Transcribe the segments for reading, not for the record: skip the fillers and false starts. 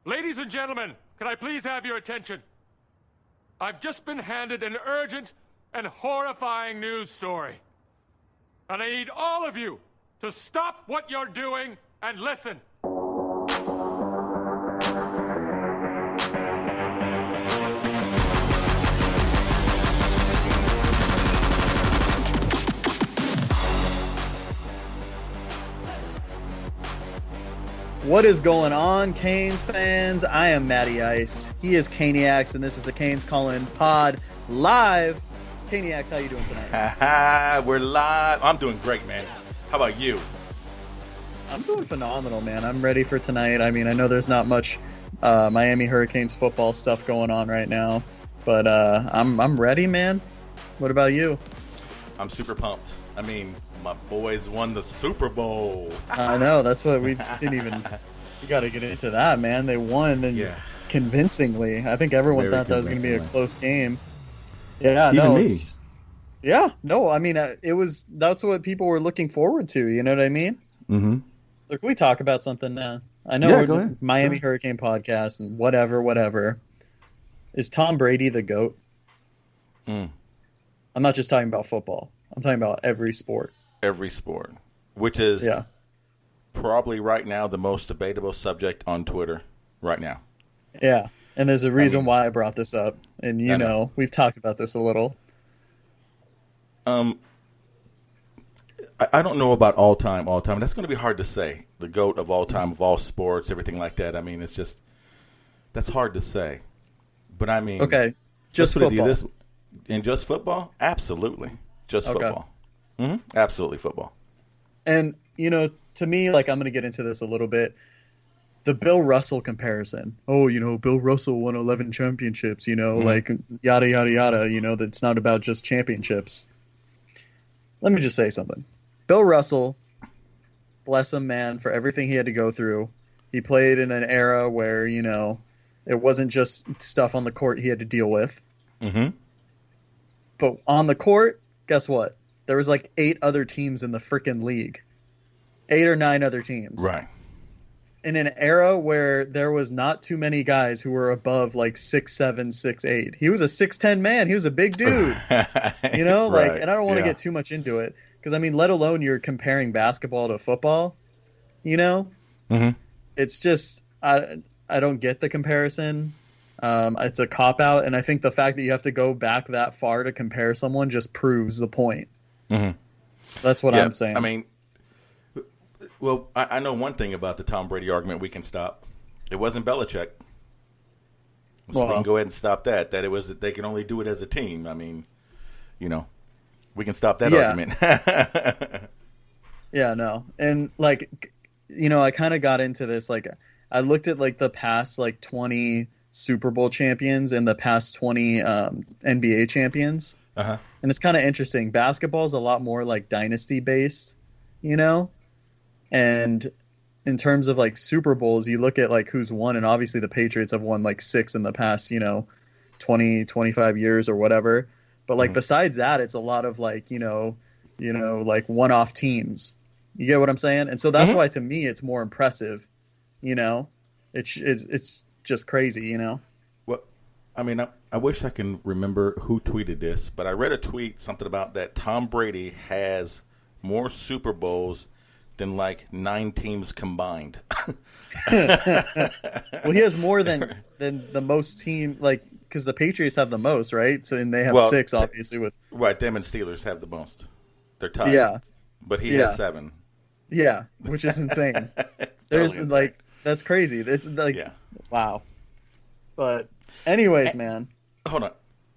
Ladies and gentlemen, can I please have your attention? I've just been handed an urgent and horrifying news story. And I need all of you to stop what you're doing and listen. What is going on, Canes fans? I am Matty Ice. He is Caniacs, and this is the Canes Call-In Pod live. Caniacs, how you doing tonight? We're live. I'm doing great, man. How about you? I'm doing phenomenal, man. I'm ready for tonight. I mean, I know there's not much Miami Hurricanes football stuff going on right now, but I'm ready, man. What about you? I'm super pumped. I mean, my boys won the Super Bowl. I know. That's what we didn't even. We got to get into that, man. They won and convincingly. I think everyone thought that was going to be a close game. Yeah, even no, me. Yeah, no. I mean, it was. That's what people were looking forward to. You know what I mean? Mm-hmm. Look, can we talk about something now? I know Yeah, we're go ahead. Miami Hurricane podcast and whatever. Is Tom Brady the GOAT? I'm not just talking about football. I'm talking about every sport. Every sport, which is probably right now the most debatable subject on Twitter right now. Yeah, and there's a reason why I brought this up, and you know we've talked about this a little. I don't know about all time. That's going to be hard to say. The GOAT of all time, of all sports, everything like that. I mean, it's just that's hard to say. But I mean, okay, just football. In just football, absolutely, just football. Absolutely football. And, you know, to me, like, I'm going to get into this a little bit. The Bill Russell comparison. Oh, you know, Bill Russell won 11 championships, you know, like, yada, yada, yada. You know, that's not about just championships. Let me just say something. Bill Russell, bless him, man, for everything he had to go through. He played in an era where, you know, it wasn't just stuff on the court he had to deal with. But on the court, guess what? There was like 8 other teams in the freaking league. 8 or 9 other teams. Right. In an era where there was not too many guys who were above like 6'7", 6'8". He was a 6'10" man. He was a big dude. You know, like, and I don't want to get too much into it because I mean, let alone you're comparing basketball to football. You know, it's just I don't get the comparison. It's a cop out, and I think the fact that you have to go back that far to compare someone just proves the point. That's what I'm saying. I mean, well, I know one thing about the Tom Brady argument we can stop. It wasn't Belichick. So we can go ahead and stop that. That it was that they can only do it as a team. I mean, you know, we can stop that argument. Yeah, no. And, like, you know, I kind of got into this. Like, I looked at, like, the past, like, 20 Super Bowl champions and the past 20 NBA champions. And it's kind of interesting. Basketball is a lot more like dynasty based, you know? And in terms of like Super Bowls, you look at like who's won, and obviously the Patriots have won like 6 in the past, you know, 20, 25 years or whatever. But like besides that, it's a lot of like, you know, like one-off teams. You get what I'm saying? And so that's why to me it's more impressive, you know? It's just crazy, you know? Well, I mean, I wish I can remember who tweeted this, but I read a tweet, something about that Tom Brady has more Super Bowls than like 9 teams combined. Well, he has more than the most team, like, because the Patriots have the most, right? So, and they have 6, obviously. Right, them and Steelers have the most. They're tied. Yeah. But he has 7. Yeah, which is insane. There's insane. Like, that's crazy. It's like, wow. But anyways, man. Hold on.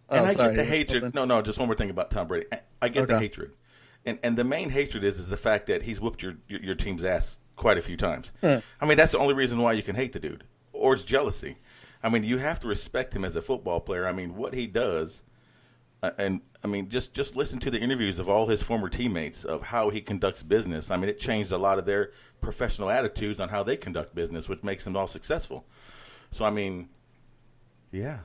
And I get the hatred. No, just one more thing about Tom Brady. I get the hatred. And the main hatred is the fact that he's whooped your team's ass quite a few times. I mean, that's the only reason why you can hate the dude. Or it's jealousy. I mean, you have to respect him as a football player. I mean, what he does, and I mean, just listen to the interviews of all his former teammates of how he conducts business. I mean, it changed a lot of their professional attitudes on how they conduct business, which makes them all successful. So, I mean, yeah,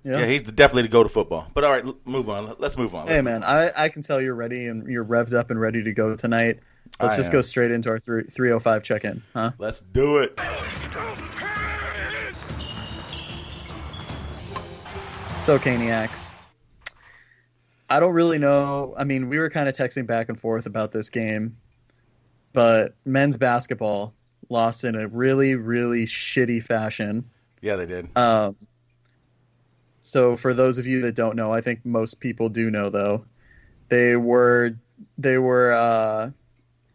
he's definitely the go to football. But all right, move on. Let's move on. Hey, man, I can tell you're ready and you're revved up and ready to go tonight. Let's just go straight into our 305 check-in, huh? Let's do it. So, Caniacs, I don't really know. I mean, we were kind of texting back and forth about this game, but men's basketball lost in a really, really shitty fashion. Yeah, they did. So for those of you that don't know, I think most people do know though. They were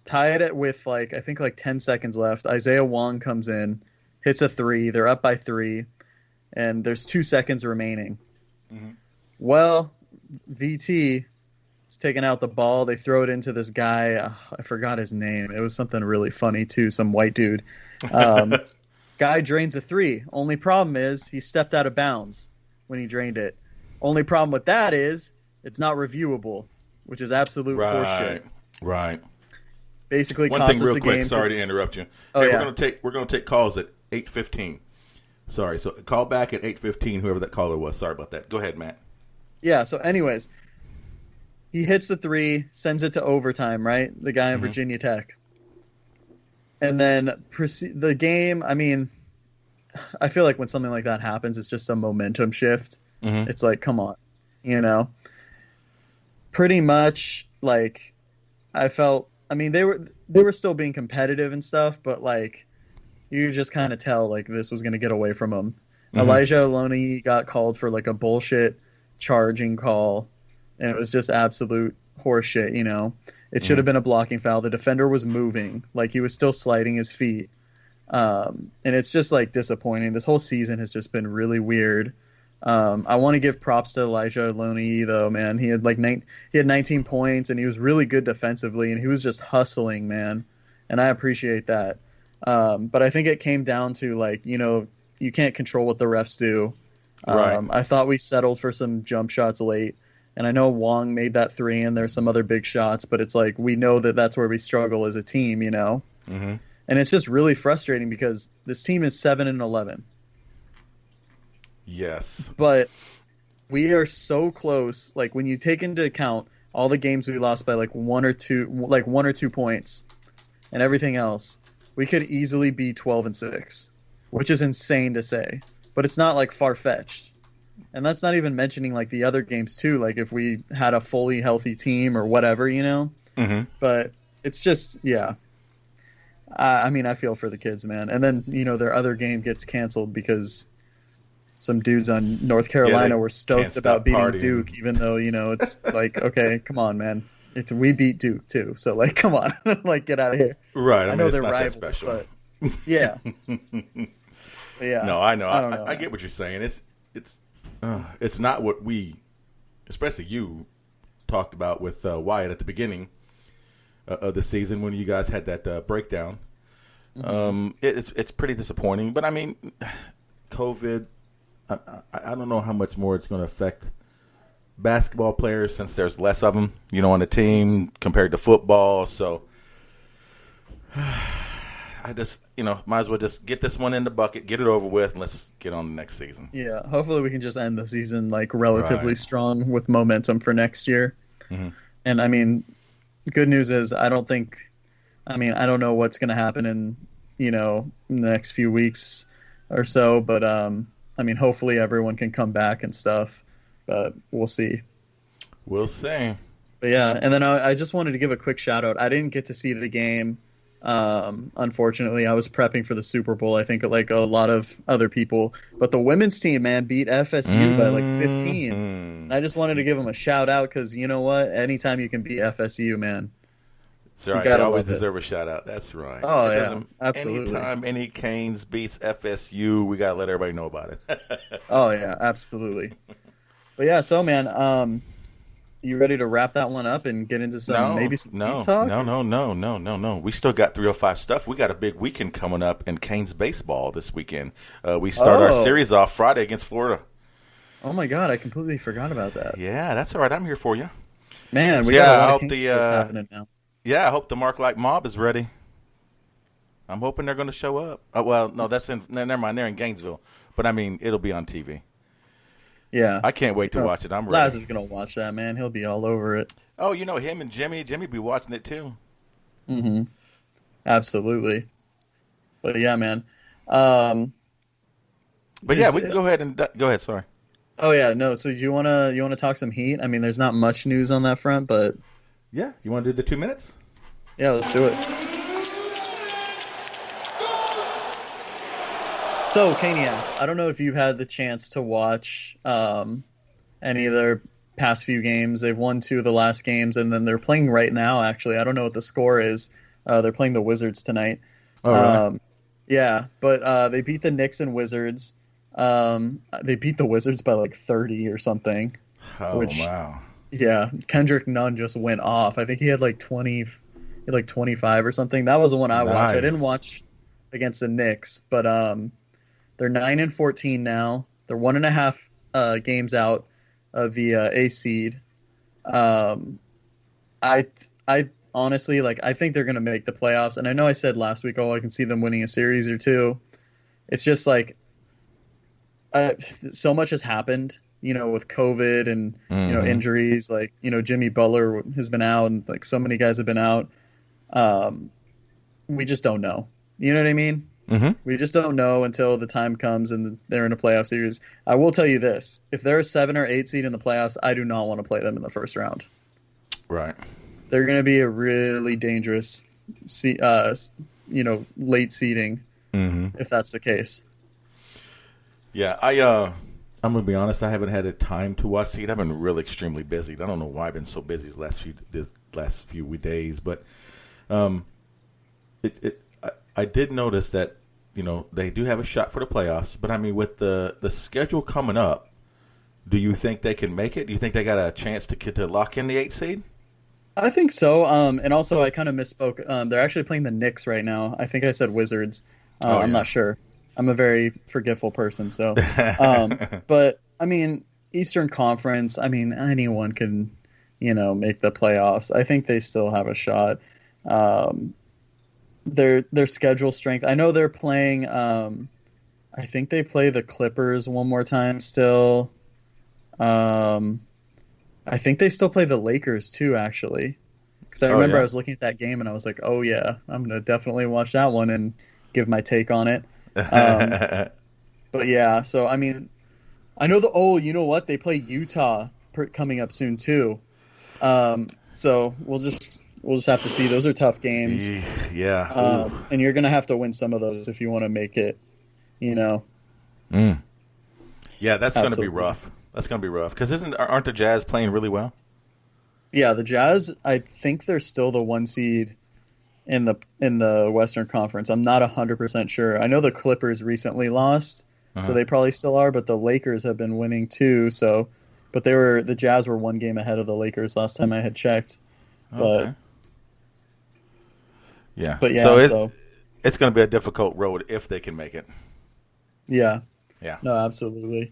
tied it with I think 10 seconds left. Isaiah Wong comes in, hits a three. They're up by 3, and there's 2 seconds remaining. Mm-hmm. Well, VT is taking out the ball. They throw it into this guy. I forgot his name. It was something really funny too. Some white dude. Guy drains a 3. Only problem is he stepped out of bounds when he drained it. Only problem with that is it's not reviewable, which is absolute horseshit. Right. Basically, one thing real quick. Sorry to interrupt you. Oh, yeah. We're gonna take calls at 8:15. Sorry, so call back at 8:15. Whoever that caller was. Sorry about that. Go ahead, Matt. Yeah. So, anyways, he hits the 3, sends it to overtime. Right, the guy in Virginia Tech, and then the game. I mean, I feel like when something like that happens, it's just a momentum shift. Mm-hmm. It's like, come on, pretty much I felt. I mean, they were still being competitive and stuff, but you just kind of tell this was going to get away from them. Mm-hmm. Elijah Aloni got called for a bullshit charging call, and it was just absolute horseshit. It should have been a blocking foul. The defender was moving, he was still sliding his feet. And it's just disappointing. This whole season has just been really weird. I want to give props to Elijah Aloni though, man. He had he had 19 points and he was really good defensively and he was just hustling, man. And I appreciate that. But I think it came down to you can't control what the refs do. Right. I thought we settled for some jump shots late, and I know Wong made that 3 and there's some other big shots, but it's we know that that's where we struggle as a team, Mm-hmm. And it's just really frustrating because this team is 7-11. Yes. But we are so close. When you take into account all the games we lost by 1 or 2 points and everything else, we could easily be 12-6, which is insane to say. But it's not far-fetched. And that's not even mentioning the other games too, if we had a fully healthy team or whatever, Mm-hmm. But it's just, yeah. I mean, I feel for the kids, man. And then, their other game gets canceled because some dudes on North Carolina were stoked about beating partying. Duke, even though, it's okay, come on, man. We beat Duke, too. So, come on. Get out of here. Right. I know they're rivals, but yeah. But yeah. No, I know. I get what you're saying. It's not what we, especially you, talked about with Wyatt at the beginning of the season when you guys had that breakdown. Mm-hmm. It's pretty disappointing. But, I mean, COVID, I don't know how much more it's going to affect basketball players since there's less of them, on the team compared to football. So I just, might as well just get this one in the bucket, get it over with, and let's get on the next season. Yeah, hopefully we can just end the season relatively strong with momentum for next year. Mm-hmm. And I mean, good news is I don't know what's going to happen in, the next few weeks or so, but I mean, hopefully everyone can come back and stuff, but we'll see. We'll see. But yeah, and then I just wanted to give a quick shout out. I didn't get to see the game. Unfortunately, I was prepping for the Super Bowl. I think a lot of other people, but the women's team, man, beat FSU by 15. I just wanted to give them a shout out because you know what? Anytime you can beat FSU, man, that's right. They always deserve a shout out. That's right. Oh yeah, absolutely. Anytime any Canes beats FSU, we gotta let everybody know about it. Oh yeah, absolutely. But yeah, so man, you ready to wrap that one up and get into some talk? No. We still got 305 stuff. We got a big weekend coming up in Canes baseball this weekend. We start our series off Friday against Florida. Oh my God, I completely forgot about that. Yeah, that's all right. I'm here for you. Man, got a lot of Canes happening now. Yeah, I hope the Mark Light Mob is ready. I'm hoping they're going to show up. Well, no, never mind. They're in Gainesville, but I mean, it'll be on TV. Yeah, I can't wait to watch it. I'm ready. Laz is gonna watch that, man. He'll be all over it. Oh, him and Jimmy be watching it too. Mm-hmm. Absolutely. But yeah, man. But yeah, we can go ahead and go ahead. Sorry. Oh yeah, no. So you wanna talk some Heat? I mean, there's not much news on that front, but Yeah, you want to do the 2 minutes? yeah, let's do it. So, Caniacs, I don't know if you've had the chance to watch any of their past few games. They've won 2 of the last games, and then they're playing right now. Actually, I don't know what the score is. They're playing the Wizards tonight. Oh, really? Yeah, but they beat the Knicks and Wizards. They beat the Wizards by like 30 or something. Oh, Which, wow. yeah, Kendrick Nunn just went off. I think he had like 20, he had like 25 or something. That was the one I watched. I didn't watch against the Knicks, but they're 9-14 now. They're 1.5 games out of the A seed. I honestly, like, I think they're going to make the playoffs. And I know I said last week, oh, I can see them winning a series or two. It's just like so much has happened, with COVID and injuries. Like, Jimmy Butler has been out, and like so many guys have been out. We just don't know. You know what I mean? Mm-hmm. We just don't know until the time comes and they're in a playoff series. I will tell you this: if they're a 7 or 8 seed in the playoffs, I do not want to play them in the first round. Right. They're going to be a really dangerous, late seeding if that's the case. Yeah, I'm gonna be honest. I haven't had a time to watch Heat. I've been really extremely busy. I don't know why I've been so busy these last few days, but I did notice that they do have a shot for the playoffs. But I mean, with the schedule coming up, do you think they can make it? Do you think they got a chance to lock in the 8th seed? I think so. And also, I kind of misspoke. They're actually playing the Knicks right now. I think I said Wizards. I'm not sure. I'm a very forgetful person. So, but I mean, Eastern Conference. I mean, anyone can, make the playoffs. I think they still have a shot. Their schedule strength. I know they're playing. I think they play the Clippers one more time still. I think they still play the Lakers too, actually. Because I remember I was looking at that game and I was like, oh yeah, I'm gonna definitely watch that one and give my take on it. But yeah, so I mean, I know you know what? They play Utah coming up soon too. So we'll just have to see. Those are tough games. Yeah. And you're gonna have to win some of those if you want to make it. Yeah, that's going to be rough. That's going to be rough because aren't the Jazz playing really well? Yeah, the Jazz. I think they're still the 1 seed in the Western Conference. I'm not 100% sure. I know the Clippers recently lost, so they probably still are. But the Lakers have been winning too. So, but the Jazz were 1 game ahead of the Lakers last time I had checked. Okay. Yeah. But yeah, so it's going to be a difficult road if they can make it. Yeah. Yeah. No, absolutely.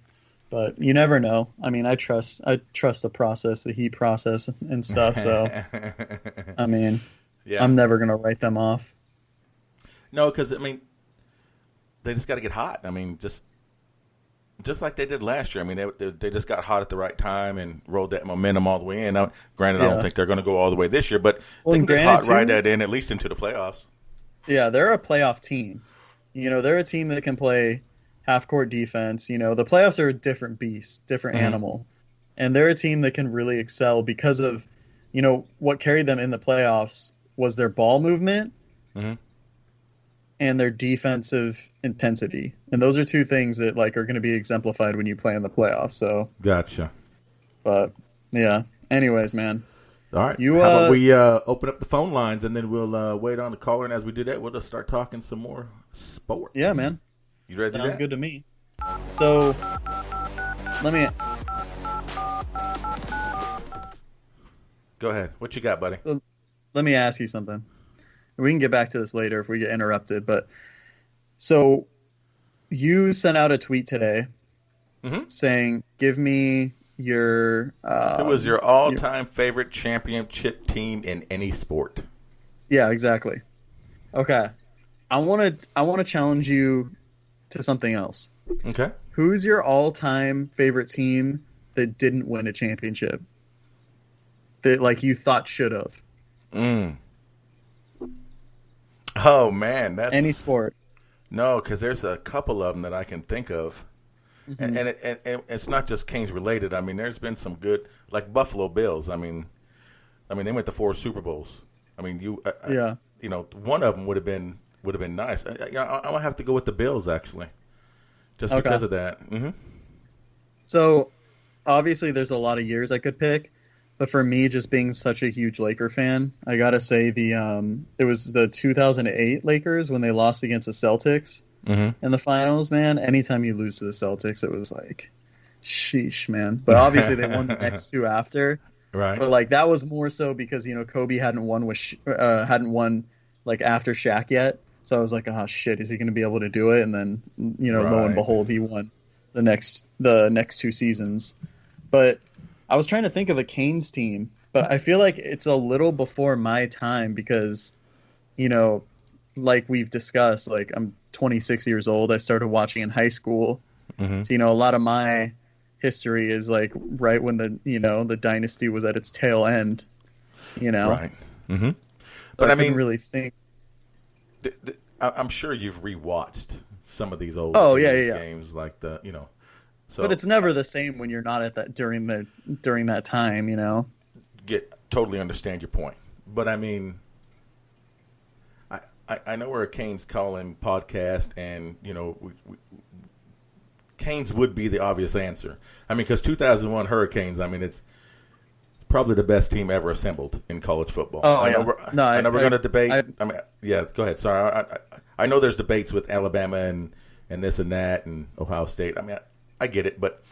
But you never know. I mean, I trust the process, the Heat process and stuff. So, I mean, I'm never going to write them off. No, because, I mean, they just got to get hot. I mean, just like they did last year. I mean, they just got hot at the right time and rolled that momentum all the way in. Now, granted, I don't think they're going to go all the way this year, but they can get hot right at least into the playoffs. Yeah, they're a playoff team. They're a team that can play half-court defense. The playoffs are a different beast, different animal. And they're a team that can really excel because of, what carried them in the playoffs was their ball movement and their defensive intensity. And those are 2 things that are going to be exemplified when you play in the playoffs. So Gotcha. But, yeah. Anyways, man. All right. How about we open up the phone lines, and then we'll wait on the caller, and as we do that, we'll just start talking some more sports. Yeah, man. You ready to do that? Sounds good to me. So, Go ahead. What you got, buddy? Let me ask you something. We can get back to this later if we get interrupted, but so you sent out a tweet today saying, give me your... Who was your all-time favorite championship team in any sport? Yeah, exactly. Okay. I want to challenge you to something else. Okay. Who's your all-time favorite team that didn't win a championship? That you thought should have? Oh man, that's any sport. No, because there's a couple of them that I can think of. and it's not just Canes related. I mean, there's been some good, like Buffalo Bills. I mean, they went to 4 Super Bowls. I mean, one of them would have been nice. I'm gonna have to go with the Bills actually, just because of that. Mm-hmm. So, obviously, there's a lot of years I could pick, but for me, just being such a huge Laker fan, I gotta say it was the 2008 Lakers when they lost against the Celtics in the finals. Man, anytime you lose to the Celtics, it was like, sheesh, man. But obviously, they won the next 2 after. Right. But like that was more so because Kobe hadn't won like after Shaq yet. So I was like, oh shit, is he going to be able to do it? And then lo and behold, he won the next 2 seasons. But I was trying to think of a Canes team, but I feel like it's a little before my time because, like we've discussed, like I'm 26 years old. I started watching in high school. Mm-hmm. So a lot of my history is like right when the dynasty was at its tail end, Right. Mm-hmm. But I couldn't really think. I'm sure you've rewatched some of these old games, like So, but it's never the same when you're not at that during that time, Totally understand your point, but I mean, I know we're a Canes calling podcast, and Canes would be the obvious answer. I mean, because 2001 Hurricanes, I mean, it's probably the best team ever assembled in college football. Oh, I know yeah. we're going to debate. Go ahead. Sorry. I know there's debates with Alabama and this and that and Ohio State. I mean, I get it. But,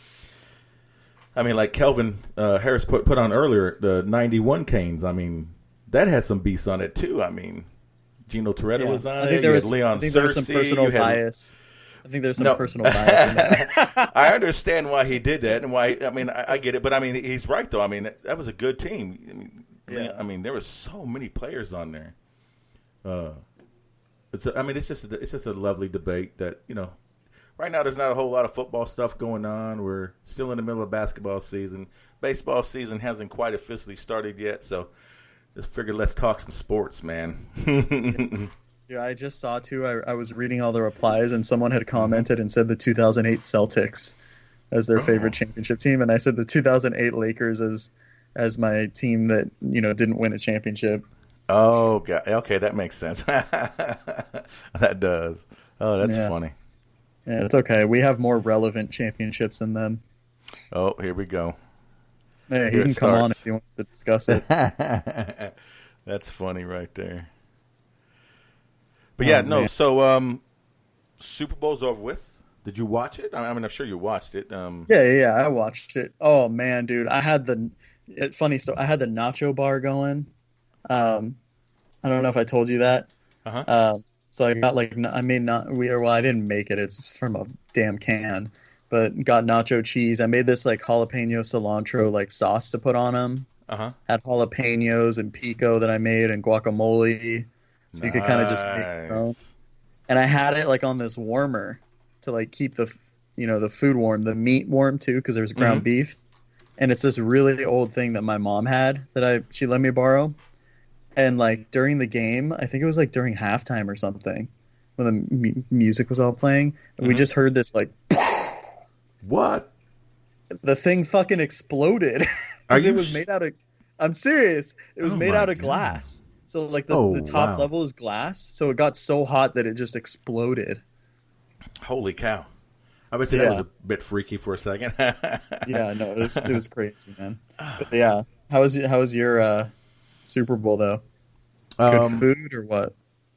I mean, like Kelvin Harris put on earlier, the 91 Canes, I mean, that had some beasts on it, too. I mean, Gino Toretta was on it. You had Leon Searcy. There was some personal bias. I think there's some personal bias in that. I understand why he did that and why. I mean, I get it, but I mean, he's right though. I mean, that was a good team. I mean, there were so many players on there. It's just a lovely debate that right now there's not a whole lot of football stuff going on. We're still in the middle of basketball season. Baseball season hasn't quite officially started yet, so just figured let's talk some sports, man. Yeah, I just saw too. I was reading all the replies, and someone had commented and said the 2008 Celtics as their favorite championship team, and I said the 2008 Lakers as my team that didn't win a championship. Oh, God. Okay, that makes sense. That does. Oh, that's funny. Yeah, it's okay. We have more relevant championships than them. Oh, here we go. Yeah, he can come on if he wants to discuss it. That's funny right there. But yeah, no. Man. So Super Bowl's over with. Did you watch it? I mean, I'm sure you watched it. Yeah, I watched it. Oh man, dude, I had the nacho bar going. I don't know if I told you that. So I got I didn't make it. It's from a damn can, but got nacho cheese. I made this like jalapeno cilantro like sauce to put on them. Had jalapenos and pico that I made and guacamole. So you could kind of just make it your own. And I had it like on this warmer to like keep the food warm, the meat warm too, because there's ground beef. And it's this really old thing that my mom had that she let me borrow. And like during the game, I think it was like during halftime or something, when the music was all playing, and we just heard this like, what? The thing fucking exploded. It was made out of. I'm serious. It was made out of glass. So, like, the top level is glass, so it got so hot that it just exploded. Holy cow. I bet you that was a bit freaky for a second. Yeah, no, it was crazy, man. But, yeah. How was your Super Bowl, though? Good food or what?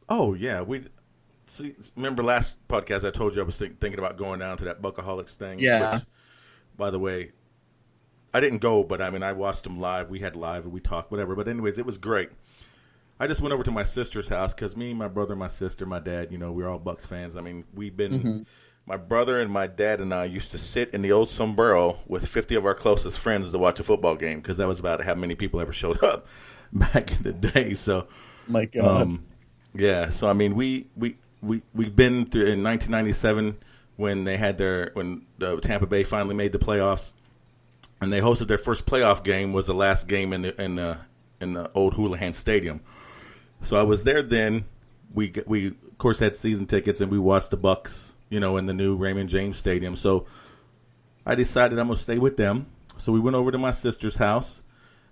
Oh, yeah. Remember last podcast I told you I was thinking about going down to that Buckaholics thing? Yeah. Which, by the way, I didn't go, but, I mean, I watched them live. We had live and we talked, whatever. But anyways, it was great. I just went over to my sister's house because me, my brother, my sister, my dad, we're all Bucks fans. I mean, we've been my brother and my dad and I used to sit in the old sombrero with 50 of our closest friends to watch a football game because that was about how many people ever showed up back in the day. So, my God. Yeah. So, I mean, we've been through in 1997 when the Tampa Bay finally made the playoffs and they hosted their first playoff game was the last game in the old Houlihan Stadium. So I was there then. We of course had season tickets and we watched the Bucks, in the new Raymond James Stadium. So I decided I'm going to stay with them. So we went over to my sister's house,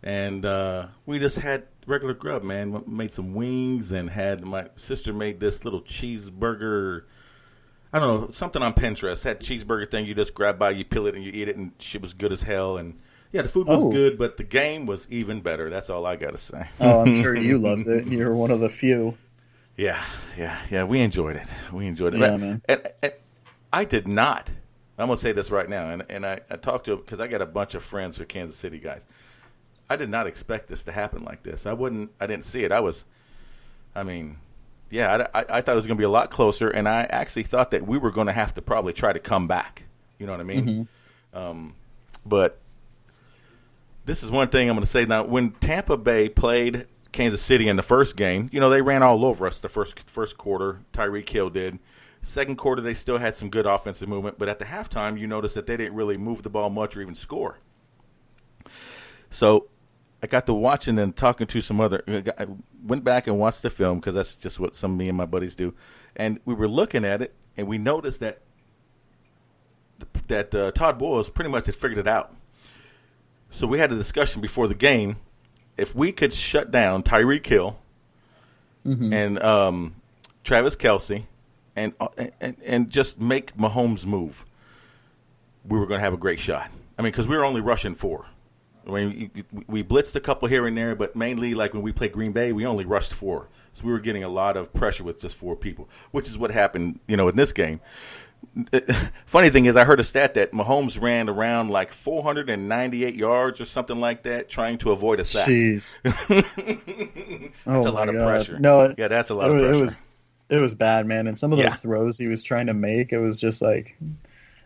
and we just had regular grub, man. Made some wings and had my sister made this little cheeseburger. I don't know, something on Pinterest. Had cheeseburger thing you just grab by, you peel it, and you eat it, and shit was good as hell. And yeah, the food was good, but the game was even better. That's all I got to say. Oh, I'm sure you loved it. You were one of the few. Yeah. We enjoyed it. Yeah, man. And I did not. I'm going to say this right now, and I talked to, because I got a bunch of friends who are Kansas City guys. I did not expect this to happen like this. I didn't see it. I thought it was going to be a lot closer, and I actually thought that we were going to have to probably try to come back. You know what I mean? Mm-hmm. But this is one thing I'm going to say. Now, when Tampa Bay played Kansas City in the first game, they ran all over us the first quarter. Tyreek Hill did. Second quarter, they still had some good offensive movement, but at the halftime, you noticed that they didn't really move the ball much or even score. So I got to watching and talking to some other. I went back and watched the film because that's just what some of me and my buddies do, and we were looking at it, and we noticed that Todd Bowles pretty much had figured it out. So we had a discussion before the game. If we could shut down Tyreek Hill and Travis Kelce and just make Mahomes move, we were going to have a great shot. I mean, because we were only rushing 4. I mean, we blitzed a couple here and there, but mainly, like when we played Green Bay, we only rushed 4. So we were getting a lot of pressure with just 4 people, which is what happened, in this game. Funny thing is, I heard a stat that Mahomes ran around like 498 yards or something like that, trying to avoid a sack. Jeez. That's a lot of pressure. No, yeah, that's a lot of pressure. It was bad, man. And some of those throws he was trying to make, it was just like,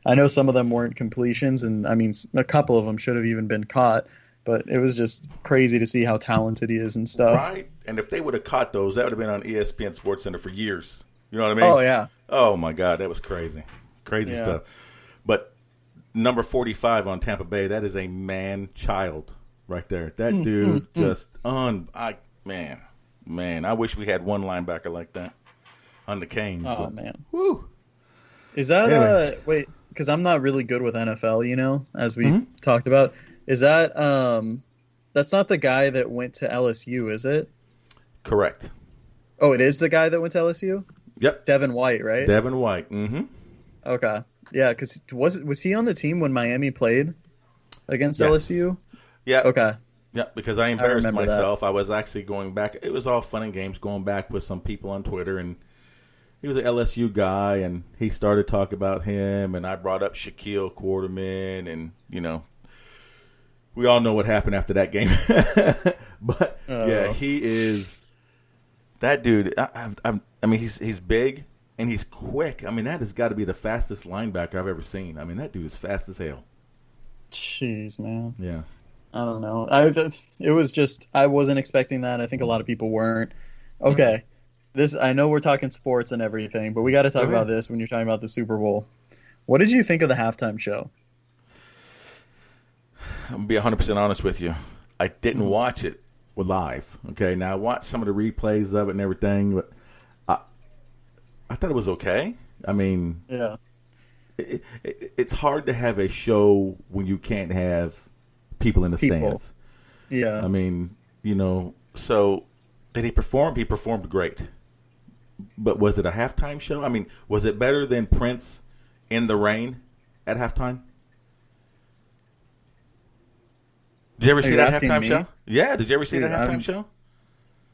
I know some of them weren't completions, and I mean, a couple of them should have even been caught, but it was just crazy to see how talented he is and stuff. Right. And if they would have caught those, that would have been on ESPN SportsCenter for years. You know what I mean? Oh, yeah. Oh, my God. That was crazy. Crazy stuff. But number 45 on Tampa Bay, that is a man-child right there. That dude just man, I wish we had one linebacker like that on the Canes. Oh, man. Woo. Is that, wait, because I'm not really good with NFL, as we talked about. Is that, that's not the guy that went to LSU, is it? Correct. Oh, it is the guy that went to LSU? Yep. Devin White, right? Devin White. Mm-hmm. Okay. Yeah, because was he on the team when Miami played against LSU? Yeah. Okay. Yeah, because I embarrassed myself. I was actually going back. It was all fun and games going back with some people on Twitter, and he was an LSU guy, and he started talking about him, and I brought up Shaquille Quarterman, and, we all know what happened after that game. But, yeah, he is – that dude, I mean, he's big and he's quick. I mean, that has got to be the fastest linebacker I've ever seen. I mean, that dude is fast as hell. Jeez, man. Yeah. I don't know. It was just, I wasn't expecting that. I think a lot of people weren't. Okay. I know we're talking sports and everything, but we got to talk about this when you're talking about the Super Bowl. What did you think of the halftime show? I'm going to be 100% honest with you. I didn't watch it live. Okay. Now, I watched some of the replays of it and everything, but I thought it was okay. I mean, yeah, it's hard to have a show when you can't have people in the stands. Yeah. I mean, so did he perform? He performed great. But was it a halftime show? I mean, was it better than Prince in the Rain at halftime? Did you ever see that halftime show? Yeah, did you ever see that halftime show?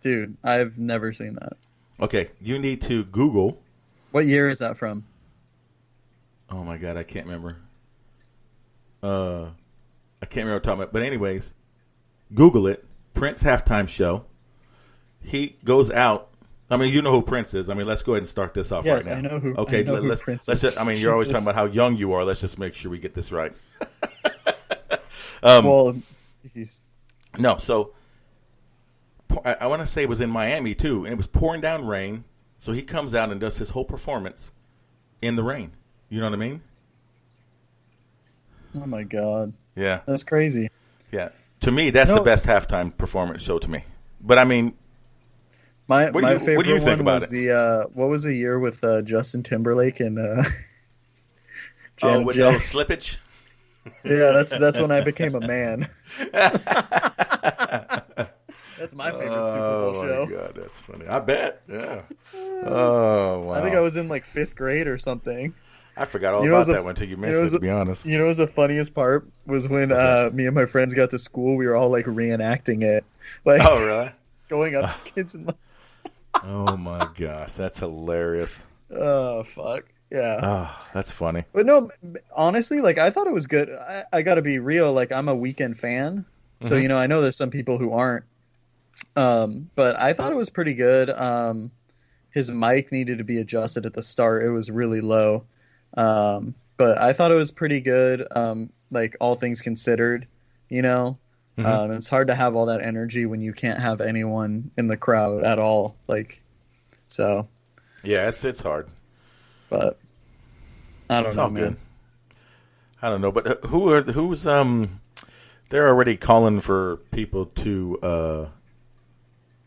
Dude, I've never seen that. Okay, you need to Google. What year is that from? Oh my God, I can't remember. I can't remember what I'm talking about. But anyways, Google it. Prince halftime show. He goes out. I mean, you know who Prince is. I mean, let's go ahead and start this off right now. I know who. Okay, I know who Prince is. Just, I mean, you're always talking about how young you are. Let's just make sure we get this right. No, so I want to say it was in Miami too, and it was pouring down rain. So he comes out and does his whole performance in the rain. You know what I mean? Oh my God! Yeah, that's crazy. Yeah, to me, that's the best halftime performance show to me. But I mean, my favorite what do you think one about was it? What was the year with Justin Timberlake and Slippage? Yeah, that's when I became a man. That's my favorite Super Bowl show. Oh, my God, that's funny. I bet, yeah. Oh, wow. I think I was in, like, 5th grade or something. I forgot all about that one until you mentioned it, to be honest. You know what was the funniest part? Was when me and my friends got to school, we were all, like, reenacting it. Like, oh, really? Going up to kids and... Oh, my gosh, that's hilarious. Oh, fuck. Yeah. Oh, that's funny. But no, honestly, like, I thought it was good. I got to be real. Like, I'm a Weekend fan. So, you know, I know there's some people who aren't. But I thought it was pretty good. His mic needed to be adjusted at the start. It was really low. But I thought it was pretty good. Like, all things considered, you know. It's hard to have all that energy when you can't have anyone in the crowd at all. Like, so. Yeah, it's hard. But I don't know, man. Good. I don't know, but who's they're already calling for people to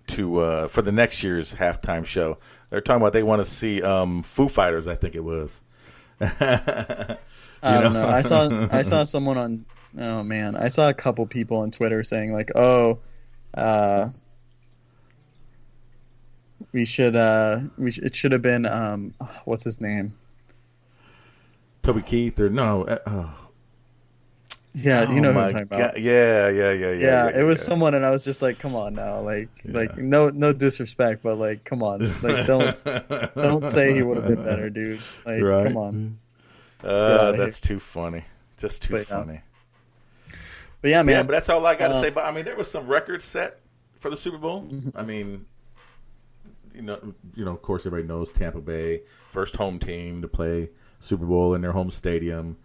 for the next year's halftime show. They're talking about they want to see Foo Fighters, I think it was. I don't know. I saw someone on. Oh man, I saw a couple people on Twitter saying like, "Oh, it should have been what's his name? Toby Keith or no? Yeah, you know who I'm talking about. Yeah. It was someone, and I was just like, "Come on now, like no disrespect, but like, come on, like don't say he would have been better, dude. Like, right. Come on." That's too funny, just too funny. But yeah, man. Yeah, but that's all I got to say. But I mean, there was some records set for the Super Bowl. I mean, you know, of course, everybody knows Tampa Bay, first home team to play Super Bowl in their home stadium.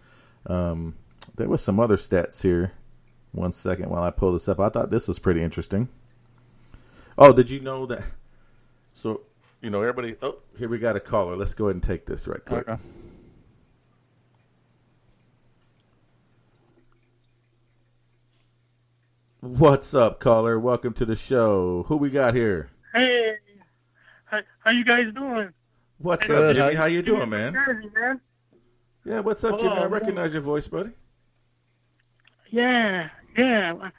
There was some other stats here. 1 second while I pull this up. I thought this was pretty interesting. Oh, did you know that? So, you know, everybody. Oh, here we got a caller. Let's go ahead and take this right quick. Okay. What's up, caller? Welcome to the show. Who we got here? Hey, how you guys doing? What's up, Jimmy? How you doing, man? Jersey, man? Yeah, what's up, Jimmy? I recognize your voice, buddy. Yeah. I'm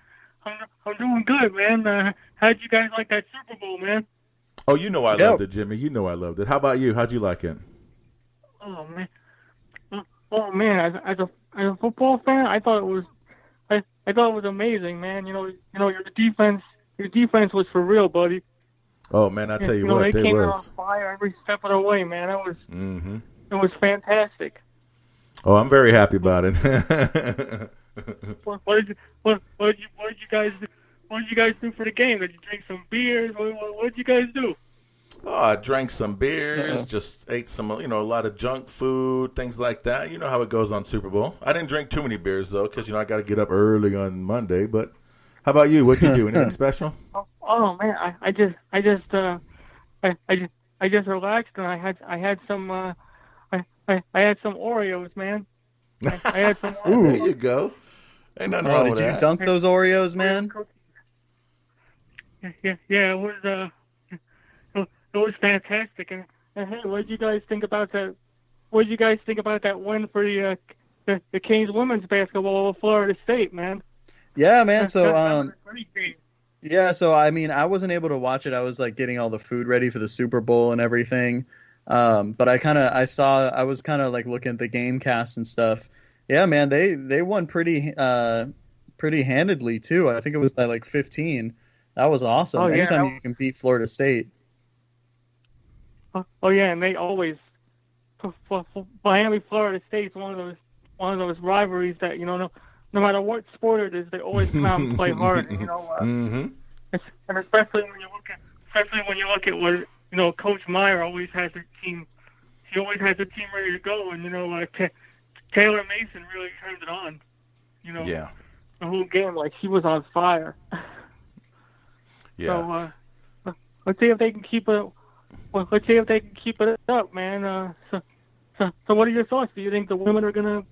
doing good, man. How'd you guys like that Super Bowl, man? Oh, you know I loved it, Jimmy. You know I loved it. How about you? How'd you like it? Oh man. As a football fan, I thought it was amazing, man. You know your defense was for real, buddy. Oh man, I tell you what, they came was out on fire every step of the way, man. It was fantastic. Oh, I'm very happy about it. What did you guys do? What did you guys do for the game? Did you drink some beers? What did you guys do? Oh, I drank some beers, just ate some, a lot of junk food, things like that. You know how it goes on Super Bowl. I didn't drink too many beers though, because I got to get up early on Monday. But how about you? What'd you do? Anything special? Oh man, I just relaxed and I had some Oreos, man. I had some Oreos. Ooh, there you go. Ain't nothing wrong with that. Did you dunk those Oreos, man? Yeah, it was fantastic. And hey, what did you guys think about that? What did you guys think about that win for the Kings women's basketball of Florida State, man? Yeah, man. So yeah, so I mean, I wasn't able to watch it. I was like getting all the food ready for the Super Bowl and everything. But I was kind of like looking at the game cast and stuff. Yeah, man, they won pretty handedly too. I think it was by like 15. That was awesome. Anytime you can beat Florida State. Oh yeah, and they always Miami Florida State's one of those rivalries that no matter what sport it is, they always come out and play hard. And especially when you look at what Coach Meyer always has a team. He always has a team ready to go, and Taylor Mason really turned it on. Yeah. The whole game, like he was on fire. Yeah. So let's see if they can keep it. Well, let's see if they can keep it up, man. So what are your thoughts? Do you think the women are gonna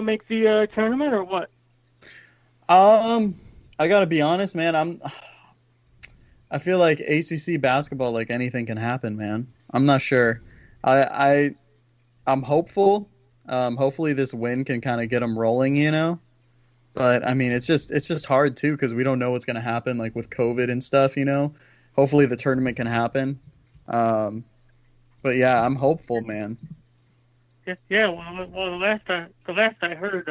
make the tournament or what? I gotta be honest, man. I feel like ACC basketball, like anything can happen, man. I'm not sure. I'm hopeful. Hopefully this win can kind of get them rolling, you know. But I mean, it's just hard too because we don't know what's going to happen, like with COVID and stuff, you know. Hopefully the tournament can happen. But yeah, I'm hopeful, man. Yeah. Well, the last I heard,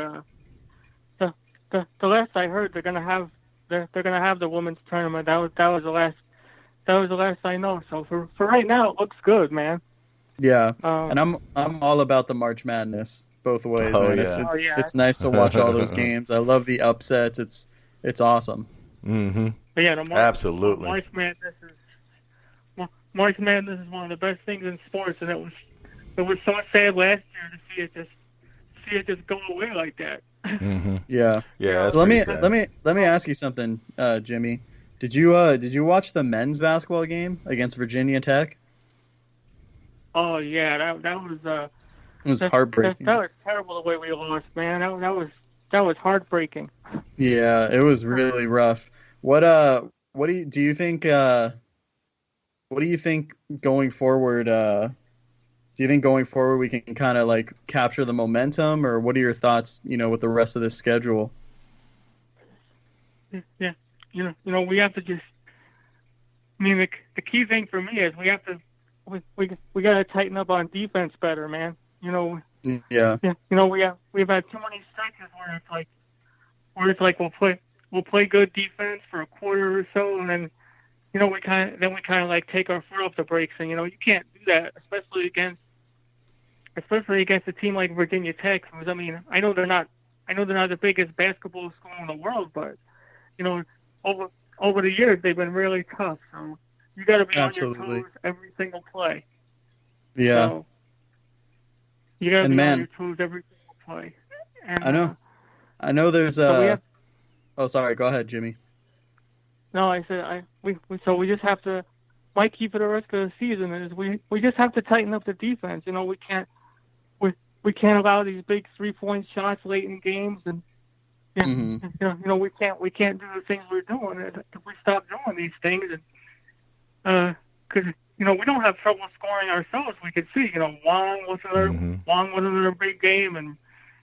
the last I heard, they're gonna have the women's tournament. That was the last I know. So for right now, it looks good, man. Yeah, and I'm all about the March Madness both ways. Oh, man. yeah. It's nice to watch all those games. I love the upsets. It's awesome. Mm-hmm. But yeah, absolutely. March Madness is one of the best things in sports, and it was so sad last year to see it just go away like that. Mm-hmm. Yeah. Yeah. So let me ask you something, Jimmy. Did you watch the men's basketball game against Virginia Tech? Oh yeah, that was it was heartbreaking. That was terrible the way we lost, man. That was heartbreaking. Yeah, it was really rough. What do you think? What do you think going forward? Do you think going forward we can kind of like capture the momentum, or what are your thoughts? You know, with the rest of this schedule. Yeah, you know, we have to just. I mean, the key thing for me is we got to tighten up on defense better, man. You know. Yeah. You know, we've had too many stretches where it's like we'll play good defense for a quarter or so, and then you know we kind of like take our foot off the brakes, and you know you can't do that, especially against a team like Virginia Tech. Because, I mean, I know they're not the biggest basketball school in the world, but you know over the years they've been really tough. So you got to be on your toes every single play. Yeah. So, you got to be on your toes every single play. And, I know. There's so Oh, sorry. Go ahead, Jimmy. No, I said we just have to. My key for the rest of the season is we just have to tighten up the defense. You know, we can't allow these big 3-point shots late in games, and you know we can't do the things we're doing if we stop doing these things. And because you know we don't have trouble scoring ourselves. We can see, you know, Wong was another big game,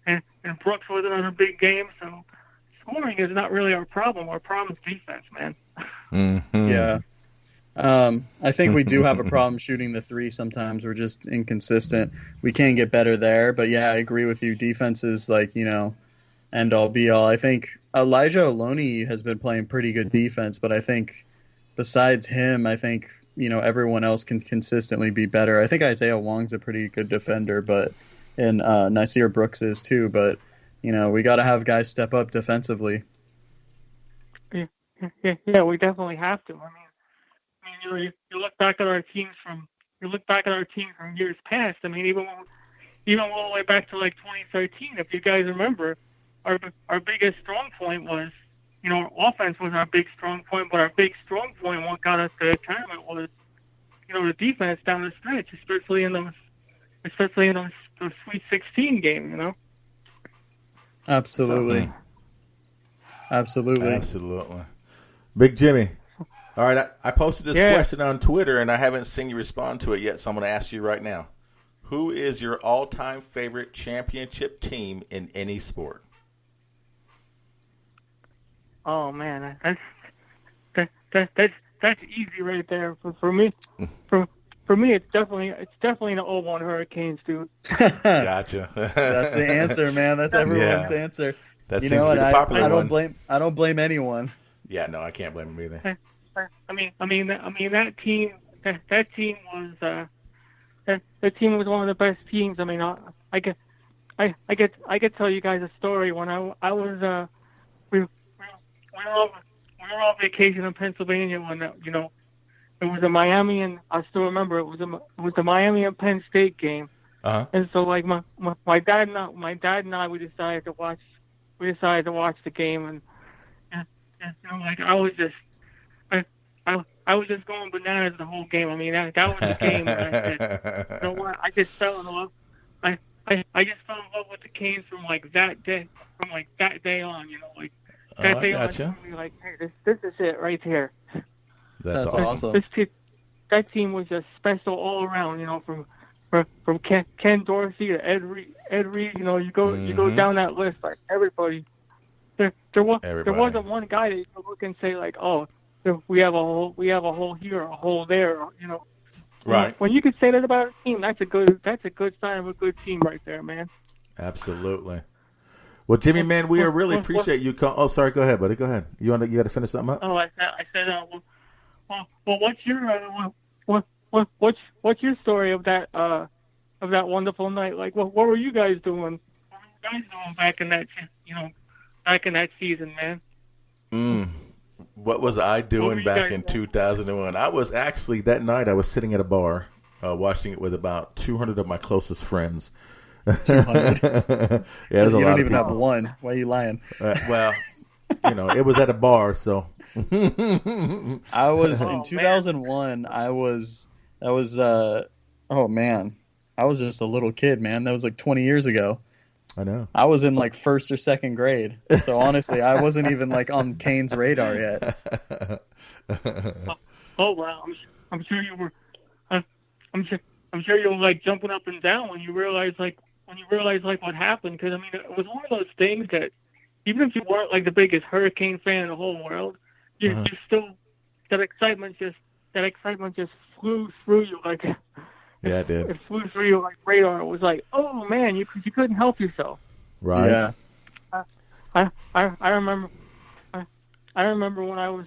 and Brooks was another big game. So scoring is not really our problem. Our problem is defense, man. Mm-hmm. Yeah. I think we do have a problem shooting the three sometimes. We're just inconsistent. We can get better there, but yeah, I agree with you. Defense is like, you know, end all be all. I think Elijah Oloni has been playing pretty good defense, but I think besides him, I think, you know, everyone else can consistently be better. I think Isaiah Wong's a pretty good defender, and Nasir Brooks is too, but you know, we got to have guys step up defensively. Yeah, we definitely have to. I mean, you know, you look back at our teams from years past. I mean, even all the way back to like 2013, if you guys remember, our biggest strong point was, you know, offense was our big strong point, but our big strong point, what got us to the tournament was, you know, the defense down the stretch, especially in those Sweet 16 games, you know. Absolutely. Big Jimmy. All right, I posted this question on Twitter, and I haven't seen you respond to it yet, so I'm going to ask you right now. Who is your all-time favorite championship team in any sport? Oh man, that's easy right there for me. For me, it's definitely the 01 Hurricanes, dude. Gotcha. That's the answer, man. That's everyone's answer. That you seems know, to be the popular one. I don't blame anyone. Yeah, no, I can't blame them either. I mean that team was that team was one of the best teams. I mean, I could tell you guys a story when I was we were on vacation in Pennsylvania when you know it was a Miami, and I still remember it was the Miami and Penn State game. Uh-huh. And so like my dad and I we decided to watch the game, and you know, like I was just going bananas the whole game. I mean, that was the game that I said, you know what? I just fell in love. I just fell in love with the Canes from that day on. You know, like that day on. Like, hey, this is it right here. That's awesome. That team was just special all around. You know, from Ken Dorsey to Ed Reed. You know, you go down that list, like everybody. There wasn't one guy that you could look and say like, oh, we have a hole here, a hole there, you know. Right. When you can say that about a team, that's a good sign of a good team right there, man. Absolutely. Well, Jimmy, man, we really appreciate you. Oh, sorry. Go ahead, buddy. Go ahead. You got to finish something up? Oh, I said, well, what's your story of that wonderful night? Like, what were you guys doing? What were you guys doing back in that season, man? What was I doing back in 2001? I was actually, that night I was sitting at a bar watching it with about 200 of my closest friends. 200? Yeah, you don't even have one. Why are you lying? Well, you know, it was at a bar, so. I was, in 2001, oh man, I was just a little kid, man. That was like 20 years ago. I know. I was in like first or second grade. So honestly, I wasn't even like on Kane's radar yet. Oh wow, I'm sure you were. I'm sure you were like jumping up and down when you realized what happened. Because I mean, it was one of those things that even if you weren't like the biggest Hurricane fan in the whole world, you still that excitement just flew through you like. Yeah, it did. It flew through your like radar. It was like, oh man, you couldn't help yourself. Right. Yeah. I remember when I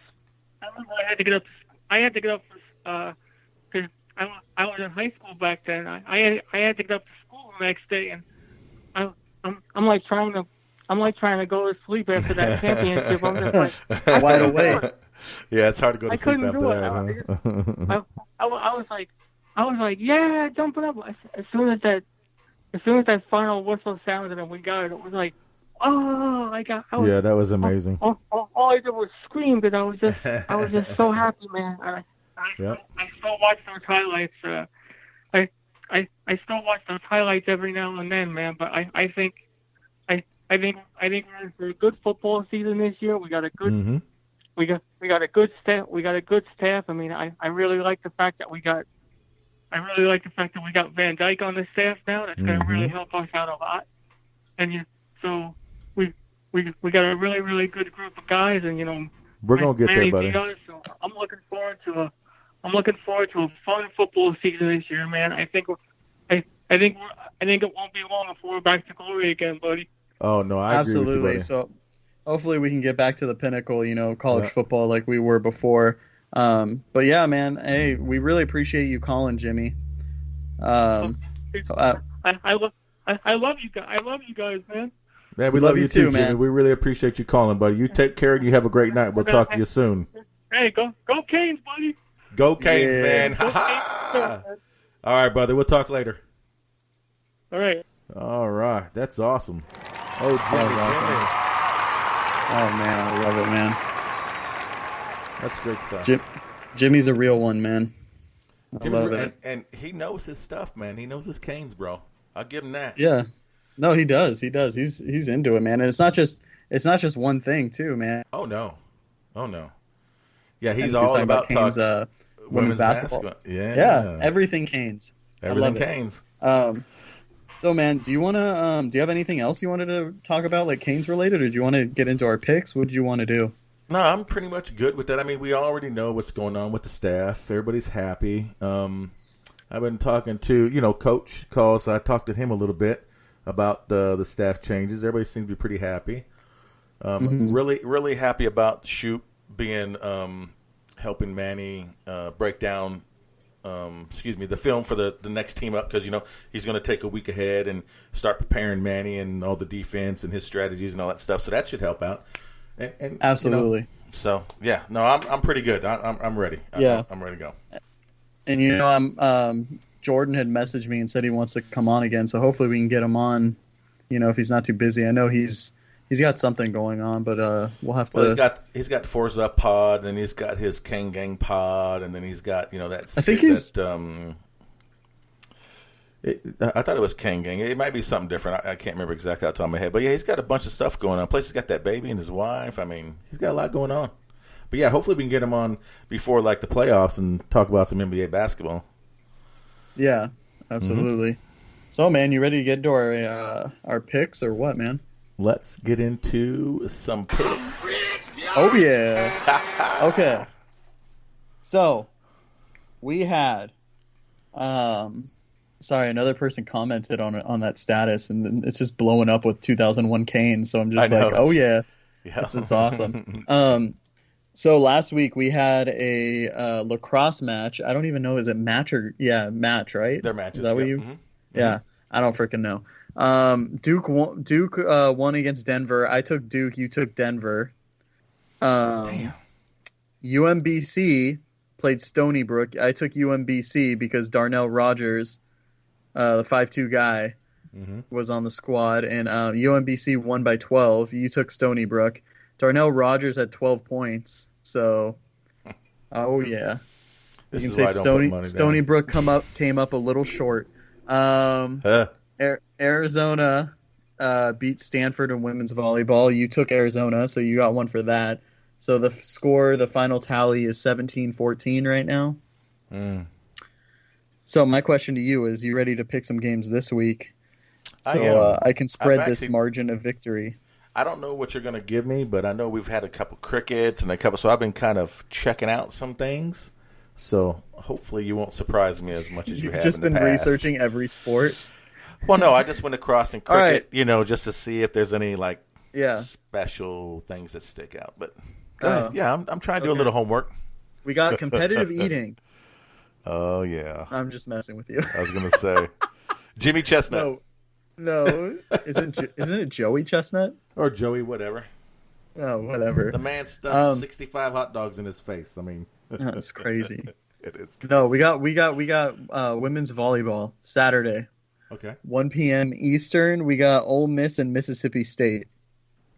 had to get up. I had to get up because I was in high school back then. I had to get up to school the next day, and I'm like trying to go to sleep after that championship. I'm just like wide awake. Yeah, it's hard to go to sleep after that. Huh? I was like, yeah, jumping up. As soon as that final whistle sounded and we got it, it was like, oh, yeah, that was amazing. All I did was scream because I was just so happy, man. I still watch those highlights. I still watch those highlights every now and then, man. But I think we're in for a good football season this year. We got a good we got a good staff. We got a good staff. I mean, I really like the fact that we got Van Dyke on the staff now. That's going to really help us out a lot. And so we got a really, really good group of guys, and you know we're gonna get there, buddy. So I'm looking forward to a fun football season this year, man. I think it won't be long before we're back to glory again, buddy. Oh no, I agree with you, buddy. So hopefully we can get back to the pinnacle, you know, college football like we were before. But yeah, man, hey, we really appreciate you calling, Jimmy. I love you guys. I love you guys, man. Man, we love you too, Jimmy. Man. We really appreciate you calling, buddy. You take care and you have a great night. We'll talk to you soon. Hey, go Canes, buddy. Go Canes, man. All right, brother. We'll talk later. All right. All right. That's awesome. Oh, Jimmy. Oh man, I love it, man. That's great stuff. Jimmy's a real one, man. I love it. And he knows his stuff, man. He knows his Canes, bro. I'll give him that. Yeah. No, he does. He does. He's into it, man. And it's not just one thing, too, man. Oh no. Yeah, he's all about Canes, women's basketball. Yeah. Everything Canes. Everything Canes. So, man, do you have anything else you wanted to talk about, like Canes related, or do you want to get into our picks? What do you want to do? No, I'm pretty much good with that. I mean, we already know what's going on with the staff. Everybody's happy. I've been talking to, Coach calls. So I talked to him a little bit about the staff changes. Everybody seems to be pretty happy. Really, really happy about Shoop being helping Manny break down the film for the next team up, because he's going to take a week ahead and start preparing Manny and all the defense and his strategies and all that stuff. So that should help out. And absolutely. So yeah, no, I'm pretty good. I'm ready. I'm ready to go. And Jordan had messaged me and said he wants to come on again. So hopefully we can get him on. If he's not too busy. I know he's got something going on, but we'll have to. Well, he's got Forza Pod, and he's got his King Gang Pod, and then he's got that. I think he's. I thought it was King Gang. It might be something different. I can't remember exactly off the top of my head. But yeah, he's got a bunch of stuff going on. Plus, he's got that baby and his wife. I mean, he's got a lot going on. But yeah, hopefully we can get him on before the playoffs and talk about some NBA basketball. Yeah, absolutely. So, man, you ready to get into our picks or what, man? Let's get into some picks. Oh, yeah. Okay. So, we had, another person commented on that status, and it's just blowing up with 2001 Canes. So I'm just like, oh, yeah. It's awesome. So last week we had a lacrosse match. I don't even know, is it match or match, right? They're matches. Is that what you? Mm-hmm. Yeah, I don't freaking know. Duke won against Denver. I took Duke. You took Denver. Damn. UMBC played Stony Brook. I took UMBC because Darnell Rogers, the 5'2" guy, was on the squad, and UMBC won by 12. You took Stony Brook. Darnell Rogers had 12 points. So, oh yeah, This you is can why I say don't put money Stony down. Brook came up a little short. Arizona beat Stanford in women's volleyball. You took Arizona, so you got one for that. So the score, the final tally is 17-14 right now. So my question to you is, you ready to pick some games this week? So I can spread this margin of victory. I don't know what you're going to give me, but I know we've had a couple crickets and so I've been kind of checking out some things. So hopefully you won't surprise me as much as you have just in the been past. researching every sport. Well, no, I just went across in cricket, right. Just to see if there's any special things that stick out. But go ahead. Yeah, I'm trying to do a little homework. We got competitive eating. Oh yeah, I'm just messing with you. I was going to say Jimmy Chestnut. No, isn't it Joey Chestnut? Or Joey, whatever. Oh, whatever. The man stuffed 65 hot dogs in his face. I mean, that's crazy. It is crazy. No, we got women's volleyball Saturday. Okay. 1 p.m. Eastern. We got Ole Miss and Mississippi State.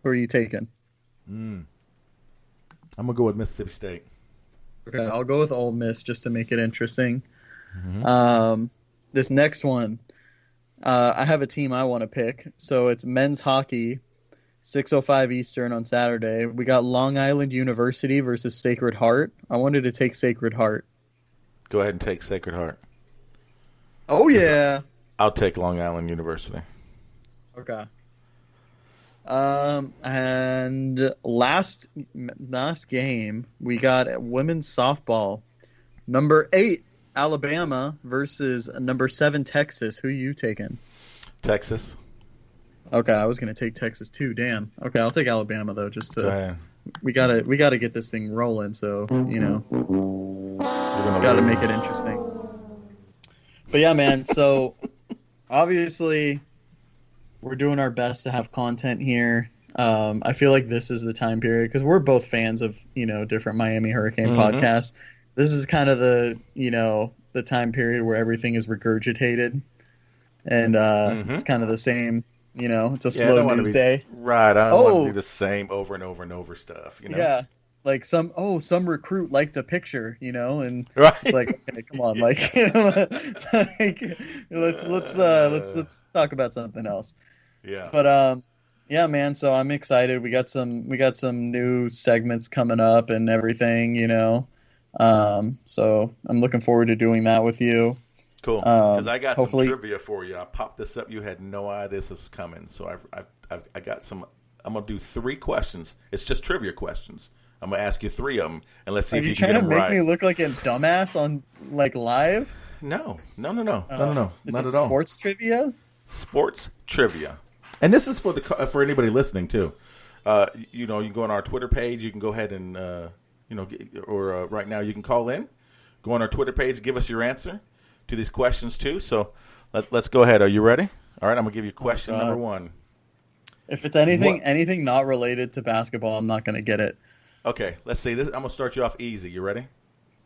Who are you taking? I'm gonna go with Mississippi State. Okay, I'll go with Ole Miss just to make it interesting. Mm-hmm. This next one, I have a team I want to pick. So it's men's hockey, 6:05 Eastern on Saturday. We got Long Island University versus Sacred Heart. I wanted to take Sacred Heart. Go ahead and take Sacred Heart. Oh yeah. I'll take Long Island University. Okay. And last game, we got women's softball. Number 8, Alabama versus number 7, Texas. Who are you taking? Texas. Okay, I was going to take Texas too. Damn. Okay, I'll take Alabama though, just to we gotta get this thing rolling. So gotta make it interesting. But yeah, man. So obviously, we're doing our best to have content here. I feel like this is the time period because we're both fans of different Miami Hurricane podcasts. This is kind of the the time period where everything is regurgitated, and it's kind of the same. It's a slow news day. Right. I don't want to do the same over and over and over stuff. Yeah. Like some recruit liked a picture, and right. It's like, okay, come on, let's talk about something else. Yeah. But yeah, man. So I'm excited. We got some new segments coming up and everything, So I'm looking forward to doing that with you. Cool. Because I got some trivia for you. I popped this up. You had no idea this was coming. So I got some. I'm gonna do 3 questions. It's just trivia questions. I'm gonna ask you 3 of them, and let's see if you can get them right. Are you trying to make me look like a dumbass on live? No. Not Is at it all. Sports trivia. Sports trivia. And this is for anybody listening too. You can go on our Twitter page. You can go ahead and right now you can call in. Go on our Twitter page. Give us your answer to these questions too. So let's go ahead. Are you ready? All right. I'm gonna give you question number 1. If it's anything not related to basketball, I'm not gonna get it. Okay. Let's see. I'm gonna start you off easy. You ready?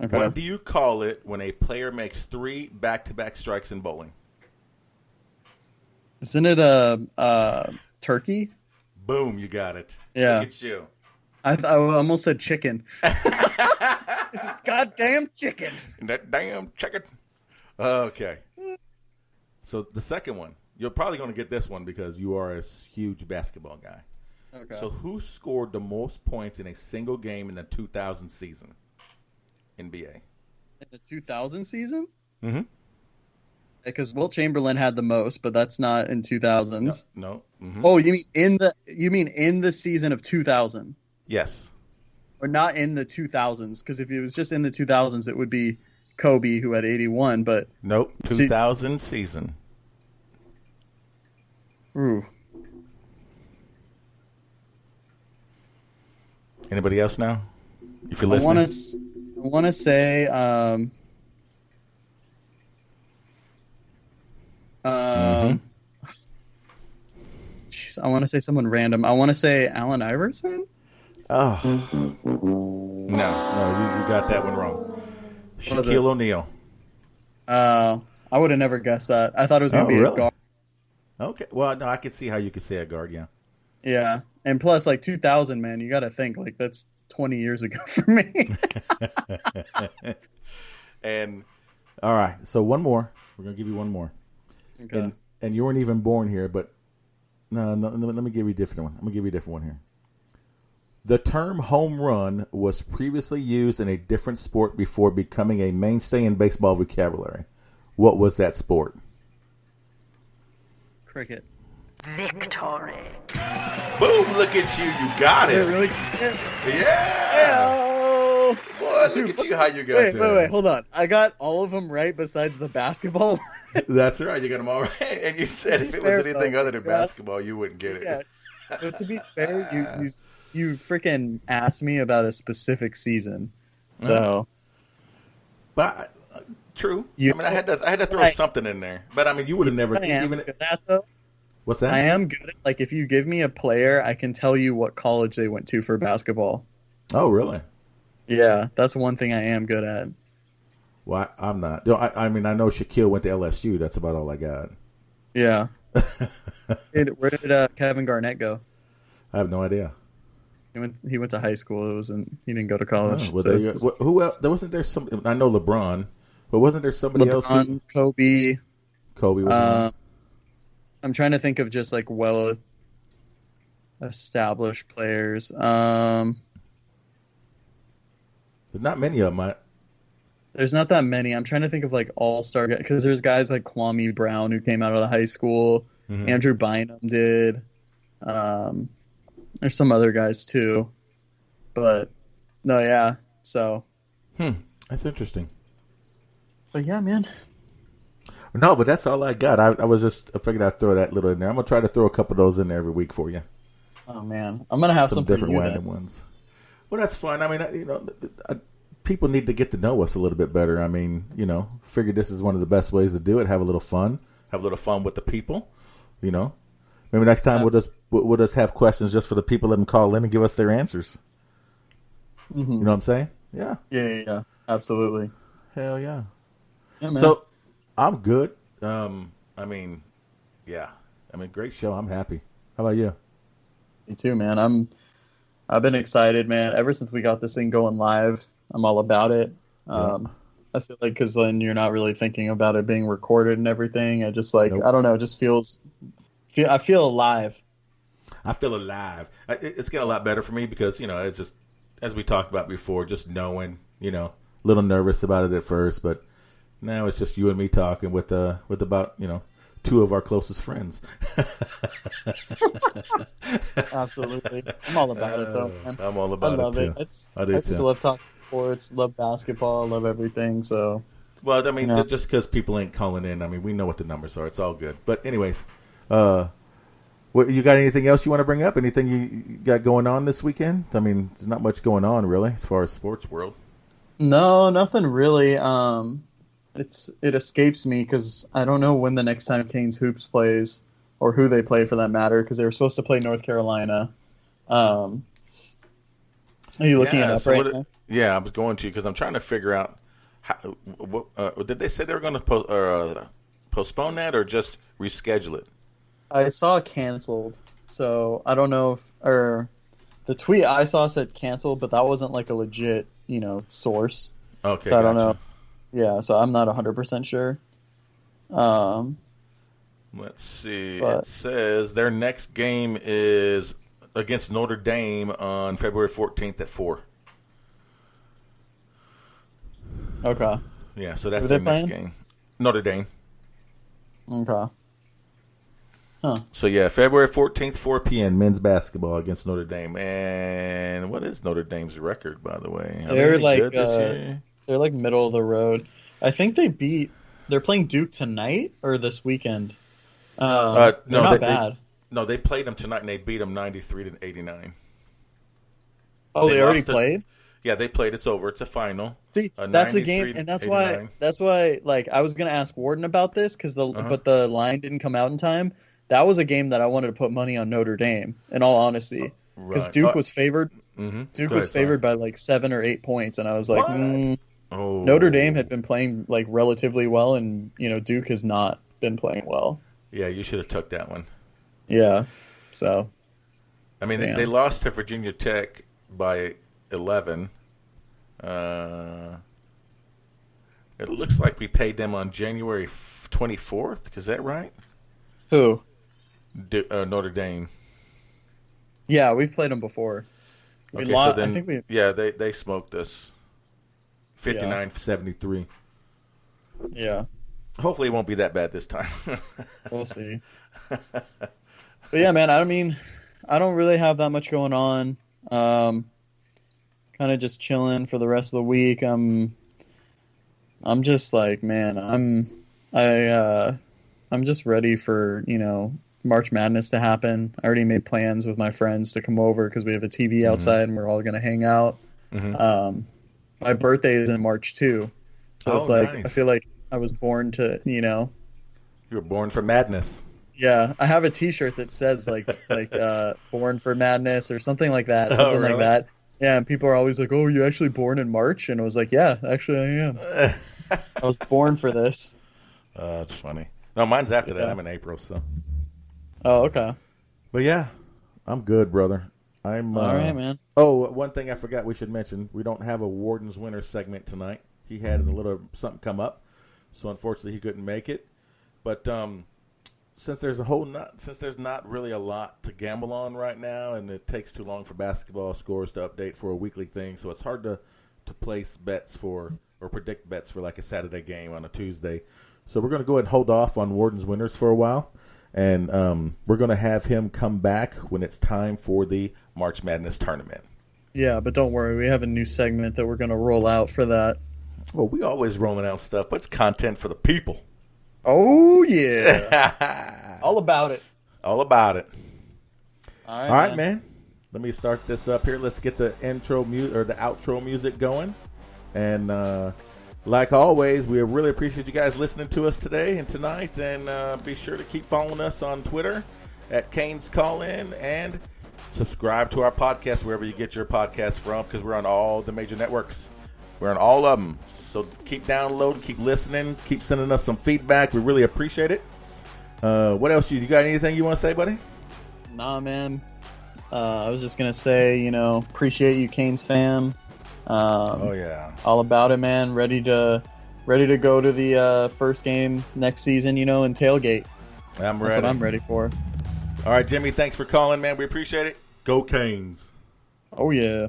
Okay. What do you call it when a player makes 3 back-to-back strikes in bowling? Isn't it a turkey? Boom! You got it. Yeah. Look at you. I almost said chicken. It's a goddamn chicken. That damn chicken. Okay. So the second one, you're probably going to get this one because you are a huge basketball guy. Okay. So who scored the most points in a single game in the 2000 season? NBA. In the 2000 season? Mm-hmm. because Wilt Chamberlain had the most, but that's not in 2000s. No. Mm-hmm. Oh, you mean in the season of 2000? Yes. Or not in the 2000s? Because if it was just in the 2000s, it would be Kobe who had 81. But nope, 2000 season. Ooh. Anybody else now? If you're listening, I want to say. Geez, I want to say someone random. I want to say Allen Iverson. Oh, no, you got that one wrong. Shaquille O'Neal. I would have never guessed that. I thought it was going to be really? a guard. Okay, well, no, I could see how you could say a guard, yeah. Yeah, and plus, like 2000, man, you got to think like that's 20 years ago for me. And all right, so one more. We're gonna give you one more. Okay. And you weren't even born here, but no. Let me give you a different one. I'm gonna give you a different one here. The term home run was previously used in a different sport before becoming a mainstay in baseball vocabulary. What was that sport? Cricket. Victory. boom! Look at you. You got it. Really? Yeah. Oh. Boy, look at you. How you got that? Wait. Hold on. I got all of them right besides the basketball. That's right. You got them all right. And you said if it was anything other than basketball, you wouldn't get it. Yeah. But to be fair, you freaking asked me about a specific season, so. But true. I mean, I had to throw something in there. But I mean, you would have never even. What's that? I am good at, like, if you give me a player, I can tell you what college they went to for basketball. Oh, really? Yeah, that's one thing I am good at. Well, I'm not. I mean, I know Shaquille went to LSU. That's about all I got. Yeah. Where did Kevin Garnett go? I have no idea. He went to high school. He didn't go to college. Oh, well, who else? Wasn't there some? I know LeBron, but wasn't there somebody else? Kobe. Kobe was. I'm trying to think of just like well-established players. There's not many of them. There's not that many. I'm trying to think of like all-star guys because there's guys like Kwame Brown who came out of the high school. Mm-hmm. Andrew Bynum did. There's some other guys too, but no, yeah. So, that's interesting. But yeah, man. No, but that's all I got. I figured I'd throw that little in there. I'm gonna try to throw a couple of those in there every week for you. Oh man, I'm gonna have some different random ones. Well, that's fun. I mean, people need to get to know us a little bit better. I mean, figure this is one of the best ways to do it. Have a little fun. Have a little fun with the people. Maybe next time we'll just have questions just for the people. Let them call in and give us their answers. Mm-hmm. You know what I'm saying? Yeah. Yeah. Absolutely. Hell yeah. Yeah, man. So I'm good. Great show. I'm happy. How about you? Me too, man. I've been excited, man. Ever since we got this thing going live, I'm all about it. I feel like because then you're not really thinking about it being recorded and everything. I just I don't know. It just I feel alive. I feel alive. It's getting a lot better for me because it's just as we talked about before, just knowing. A little nervous about it at first, but now it's just you and me talking with about two of our closest friends. Absolutely, I'm all about it though, man. I'm all about it too. I just love talking sports, love basketball, love everything. So, well, I mean, just because people ain't calling in, I mean, we know what the numbers are. It's all good. But anyways, you got anything else you want to bring up? Anything you got going on this weekend? I mean, there's not much going on really as far as sports world. No, nothing really. It escapes me because I don't know when the next time Canes Hoops plays or who they play for that matter because they were supposed to play North Carolina. Are you looking it up now? Yeah, I was going to because I'm trying to figure out did they say they were going to postpone that or just reschedule it? I saw canceled, so I don't know the tweet I saw said canceled, but that wasn't like a legit, source. Okay, so I don't know. Yeah, so I'm not 100% sure. Let's see. It says their next game is against Notre Dame on February 14th at 4. Okay. Yeah, so that's their next game. Notre Dame. Okay. Huh. So, yeah, February 14th, 4 p.m., men's basketball against Notre Dame. And what is Notre Dame's record, by the way? They're like they're like middle of the road. I think they're playing Duke tonight or this weekend. They're not bad. They played them tonight, and they beat them 93-89. Oh, they already played? Yeah, they played. It's over. It's a final. See, that's a game, and that's why. Like, I was gonna ask Warden about this but the line didn't come out in time. That was a game that I wanted to put money on Notre Dame. In all honesty, because Duke was favored. Mm-hmm. Duke was favored by like 7 or 8 points, and I was like, Notre Dame had been playing like relatively well, and Duke has not been playing well. Yeah, you should have took that one. Yeah, so. I mean, they lost to Virginia Tech by 11. It looks like we paid them on January 24th. Is that right? Who? Notre Dame. Yeah, we've played them before. They smoked us. 59-73. Yeah. Hopefully it won't be that bad this time. We'll see. But yeah, man, I don't really have that much going on. Kind of just chilling for the rest of the week. I'm just like, man, I'm just ready for, March Madness to happen. I already made plans with my friends to come over because we have a TV outside and we're all going to hang out. Mm-hmm. My birthday is in March too. So it's like, nice. I feel like I was born to, You were born for madness. Yeah. I have a t-shirt that says like born for madness or something like that. Something like that. Yeah. And people are always like, oh, you actually born in March? And I was like, yeah, actually I am. I was born for this. That's funny. No, mine's after that. I'm in April, so. Oh, okay. But yeah, I'm good, brother. I'm all right, man. Oh, one thing I forgot we should mention: we don't have a Warden's Winner segment tonight. He had a little something come up, so unfortunately he couldn't make it. But since there's not really a lot to gamble on right now, and it takes too long for basketball scores to update for a weekly thing, so it's hard to place bets or predict bets for like a Saturday game on a Tuesday. So we're going to go ahead and hold off on Warden's Winners for a while. And we're going to have him come back when it's time for the March Madness tournament. Yeah, but don't worry. We have a new segment that we're going to roll out for that. Well, we always rolling out stuff, but it's content for the people. Oh, yeah. All about it. All about it. All right, man. Let me start this up here. Let's get the intro music or the outro music going. And like always, we really appreciate you guys listening to us today and tonight. And be sure to keep following us on Twitter at Canes Call In and subscribe to our podcast wherever you get your podcasts from, because we're on all the major networks. We're on all of them. So keep downloading, keep listening, keep sending us some feedback. We really appreciate it. What else? You got anything you want to say, buddy? Nah, man. I was just going to say, appreciate you, Canes fam. Oh yeah, all about it, man. Ready to go to the first game next season, and tailgate. I'm ready. That's what I'm ready for. All right, Jimmy, thanks for calling, man. We appreciate it. Go Canes. Oh yeah.